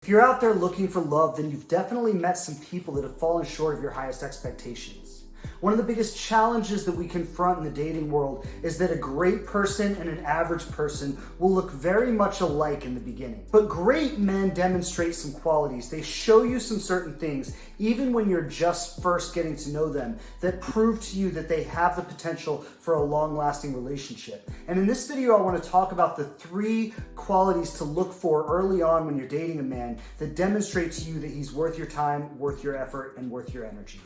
If you're out there looking for love, then you've definitely met some people that have fallen short of your highest expectations. One of the biggest challenges that we confront in the dating world is that a great person and an average person will look very much alike in the beginning. But great men demonstrate some qualities. They show you some certain things, even when you're just first getting to know them, that prove to you that they have the potential for a long-lasting relationship. And in this video, I want to talk about the 3 qualities to look for early on when you're dating a man that demonstrate to you that he's worth your time, worth your effort, and worth your energy.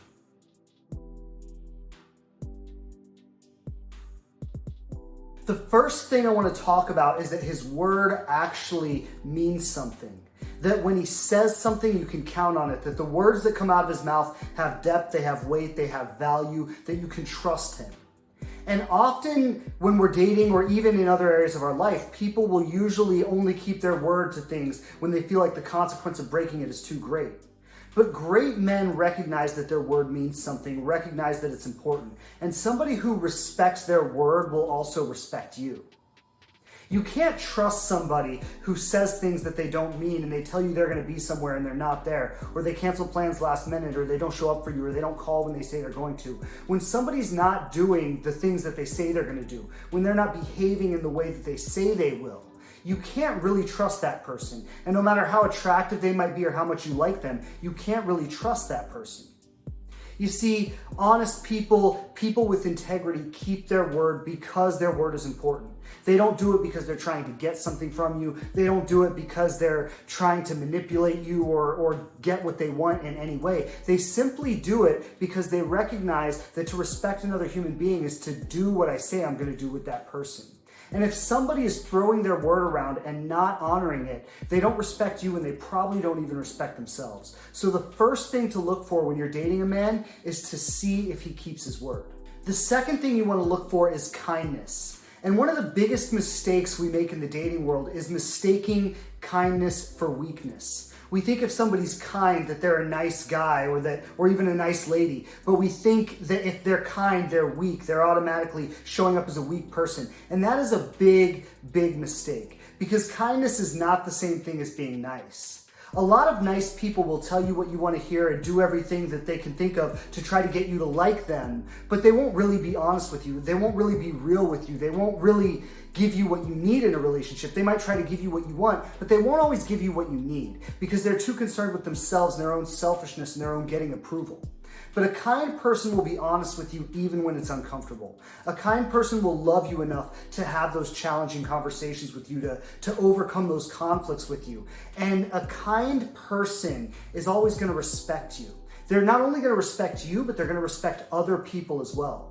The first thing I want to talk about is that his word actually means something. That when he says something, you can count on it. That the words that come out of his mouth have depth, they have weight, they have value, that you can trust him. And often when we're dating or even in other areas of our life, people will usually only keep their word to things when they feel like the consequence of breaking it is too great. But great men recognize that their word means something, recognize that it's important. And somebody who respects their word will also respect you. You can't trust somebody who says things that they don't mean and they tell you they're going to be somewhere and they're not there, or they cancel plans last minute, or they don't show up for you, or they don't call when they say they're going to. When somebody's not doing the things that they say they're going to do, when they're not behaving in the way that they say they will, you can't really trust that person. And no matter how attractive they might be or how much you like them, you can't really trust that person. You see, honest people, people with integrity, keep their word because their word is important. They don't do it because they're trying to get something from you. They don't do it because they're trying to manipulate you or get what they want in any way. They simply do it because they recognize that to respect another human being is to do what I say I'm going to do with that person. And if somebody is throwing their word around and not honoring it, they don't respect you and they probably don't even respect themselves. So the first thing to look for when you're dating a man is to see if he keeps his word. The second thing you want to look for is kindness. And one of the biggest mistakes we make in the dating world is mistaking kindness for weakness. We think if somebody's kind that they're a nice guy or even a nice lady, but we think that if they're kind, they're weak. They're automatically showing up as a weak person. And that is a big, big mistake because kindness is not the same thing as being nice. A lot of nice people will tell you what you want to hear and do everything that they can think of to try to get you to like them, but they won't really be honest with you. They won't really be real with you. They won't really give you what you need in a relationship. They might try to give you what you want, but they won't always give you what you need because they're too concerned with themselves and their own selfishness and their own getting approval. But a kind person will be honest with you even when it's uncomfortable. A kind person will love you enough to have those challenging conversations with you, to overcome those conflicts with you. And a kind person is always going to respect you. They're not only going to respect you, but they're going to respect other people as well.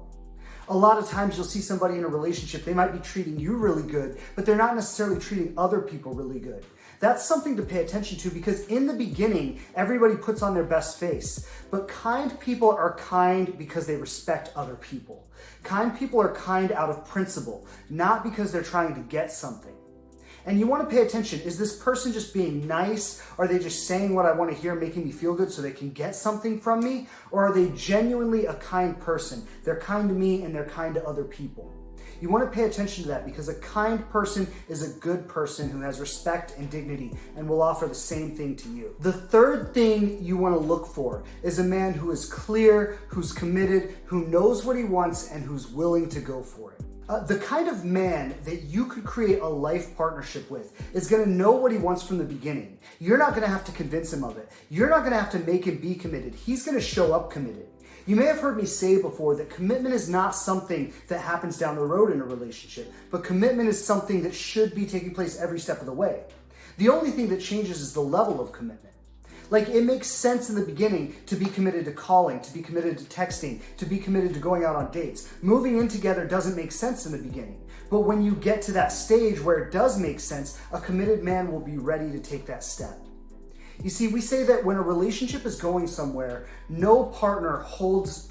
A lot of times you'll see somebody in a relationship, they might be treating you really good, but they're not necessarily treating other people really good. That's something to pay attention to because in the beginning, everybody puts on their best face. But kind people are kind because they respect other people. Kind people are kind out of principle, not because they're trying to get something. And you want to pay attention. Is this person just being nice? Are they just saying what I want to hear, making me feel good so they can get something from me? Or are they genuinely a kind person? They're kind to me and they're kind to other people. You want to pay attention to that because a kind person is a good person who has respect and dignity and will offer the same thing to you. The third thing you want to look for is a man who is clear, who's committed, who knows what he wants, and who's willing to go for it. The kind of man that you could create a life partnership with is going to know what he wants from the beginning. You're not going to have to convince him of it. You're not going to have to make him be committed. He's going to show up committed. You may have heard me say before that commitment is not something that happens down the road in a relationship, but commitment is something that should be taking place every step of the way. The only thing that changes is the level of commitment. Like, it makes sense in the beginning to be committed to calling, to be committed to texting, to be committed to going out on dates. Moving in together doesn't make sense in the beginning. But when you get to that stage where it does make sense, a committed man will be ready to take that step. You see, we say that when a relationship is going somewhere, no partner holds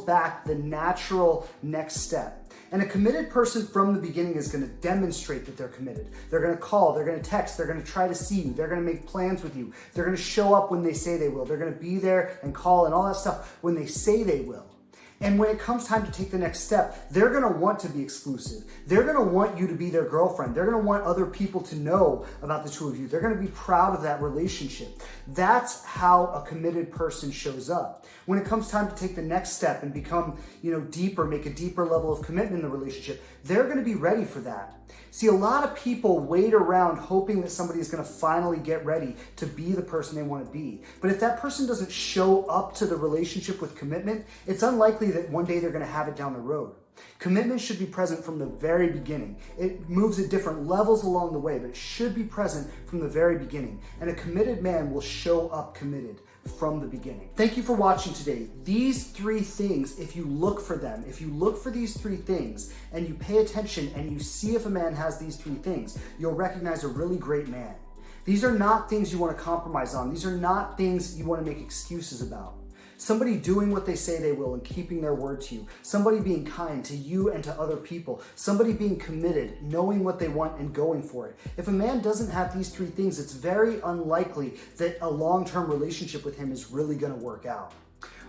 back the natural next step. And a committed person from the beginning is going to demonstrate that they're committed. They're going to call, they're going to text, they're going to try to see you, they're going to make plans with you, they're going to show up when they say they will, they're going to be there and call and all that stuff when they say they will. And when it comes time to take the next step, they're gonna want to be exclusive. They're gonna want you to be their girlfriend. They're gonna want other people to know about the two of you. They're gonna be proud of that relationship. That's how a committed person shows up. When it comes time to take the next step and become, deeper, make a deeper level of commitment in the relationship, they're gonna be ready for that. See, a lot of people wait around hoping that somebody is going to finally get ready to be the person they want to be. But if that person doesn't show up to the relationship with commitment, it's unlikely that one day they're going to have it down the road. Commitment should be present from the very beginning. It moves at different levels along the way, but it should be present from the very beginning. And a committed man will show up committed from the beginning. Thank you for watching today. These three things, if you look for them, if you look for these three things and you pay attention and you see if a man has these three things, you'll recognize a really great man. These are not things you want to compromise on. These are not things you want to make excuses about. Somebody doing what they say they will and keeping their word to you. Somebody being kind to you and to other people. Somebody being committed, knowing what they want and going for it. If a man doesn't have these three things, it's very unlikely that a long-term relationship with him is really going to work out.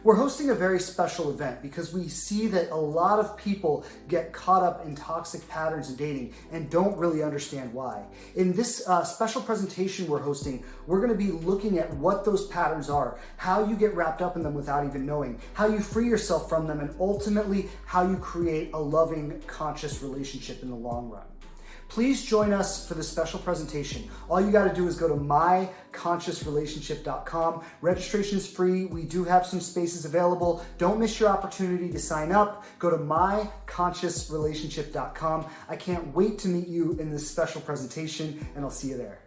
We're hosting a very special event because we see that a lot of people get caught up in toxic patterns in dating and don't really understand why. In this special presentation we're hosting, we're going to be looking at what those patterns are, how you get wrapped up in them without even knowing, how you free yourself from them, and ultimately how you create a loving, conscious relationship in the long run. Please join us for this special presentation. All you got to do is go to myconsciousrelationship.com. Registration is free. We do have some spaces available. Don't miss your opportunity to sign up. Go to myconsciousrelationship.com. I can't wait to meet you in this special presentation, and I'll see you there.